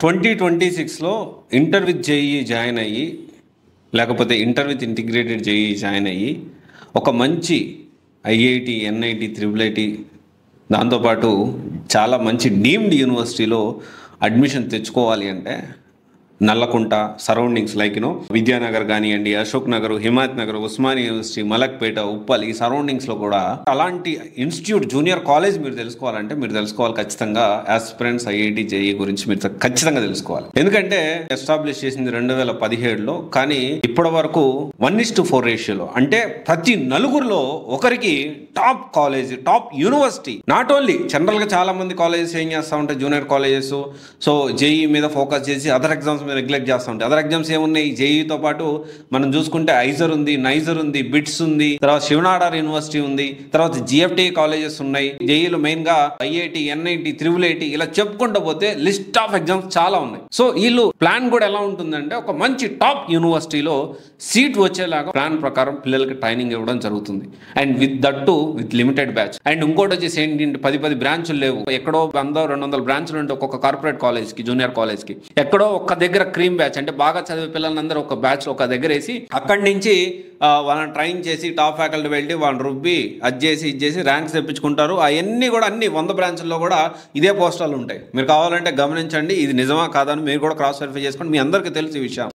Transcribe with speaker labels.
Speaker 1: 2026లో inter with JEE join అయ్యి లేకపోతే inter with integrated JEE join అయ్యి ఒక మంచి ఐఐటి, ఎన్ఐటి, త్రిబుల్ ఐటి దాంతోపాటు చాలా మంచి డీమ్డ్ యూనివర్సిటీలో అడ్మిషన్ తెచ్చుకోవాలి అంటే నల్లకుంట సరౌండింగ్స్ లైక్ విద్యానగర్ కానివ్వండి, అశోక్ నగర్, హిమాయత్ నగర్, ఉస్మానియా యూనివర్సిటీ, మలక్పేట, ఉప్పల్ ఈ సరౌండింగ్స్లో కూడా అలాంటి ఇన్స్టిట్యూట్ జూనియర్ కాలేజ్ మీరు తెలుసుకోవాలి ఖచ్చితంగా ఆస్పిరెంట్స్ ఐఐటి జేఈ గురించి మీరు ఖచ్చితంగా తెలుసుకోవాలి. ఎందుకంటే ఎస్టాబ్లిష్ చేసింది 2017లో, కానీ ఇప్పటి వరకు 1:4 రేషియోలో, అంటే ప్రతి నలుగురిలో ఒకరికి top college, top university. Not only జనరల్గా చాలా మంది కాలేజెస్ ఏం చేస్తూ ఉంటాయి, జూనియర్ కాలేజెస్ సో జేఈ మీద ఫోకస్ చేసి అదర్ ఎగ్జామ్స్ నెగ్లెక్ట్ చేస్తూ ఉంటాయి. అదర్ ఎగ్జామ్స్ ఏమున్నాయి, జేఈతో పాటు మనం చూసుకుంటే ఐజర్ ఉంది, నైజర్ ఉంది, బిట్స్ ఉంది, తర్వాత శివనాడార్ యూనివర్సిటీ ఉంది, తర్వాత జిఎఫ్టీ కాలేజెస్ ఉన్నాయి. జేఈలో మెయిన్ గా ఐఐటి, ఎన్ఐటి, త్రిబుల్ ఐటి ఇలా చెప్పుకుంటూ పోతే లిస్ట్ ఆఫ్ ఎగ్జామ్స్ చాలా ఉన్నాయి. సో వీళ్ళు ప్లాన్ కూడా ఎలా ఉంటుందంటే ఒక మంచి టాప్ యూనివర్సిటీలో సీట్ వచ్చేలాగా ప్లాన్ ప్రకారం పిల్లలకి ట్రైనింగ్ ఇవ్వడం జరుగుతుంది. And with that with limited batch. And ఇంకోటి వచ్చేసి ఏంటంటే 10 బ్రాంచులు లేవు. ఎక్కడో 100-200 బ్రాంచులు ఉంటే ఒక్కొక్క కార్పొరేట్ కాలేజ్ కి, జూనియర్ కాలేజ్ కి ఎక్కడో ఒక్క దగ్గర క్రీమ్ బ్యాచ్, అంటే బాగా చదివే పిల్లలందరూ ఒక బ్యాచ్ ఒక దగ్గర వేసి అక్కడి నుంచి వాళ్ళని ట్రైన్ చేసి టాప్ ఫ్యాకల్టీ వెళ్ళి వాళ్ళని రుబ్బి ఇది చేసి ర్యాంక్స్ తెప్పించుకుంటారు. అవన్నీ కూడా అన్ని 100 బ్రాంచుల్లో కూడా ఇదే పోస్టాలు ఉంటాయి. మీరు కావాలంటే గమనించండి, ఇది నిజమా కాదని మీరు కూడా క్రాస్ వెరిఫై చేసుకోండి. మీ అందరికీ తెలుసు ఈ విషయం.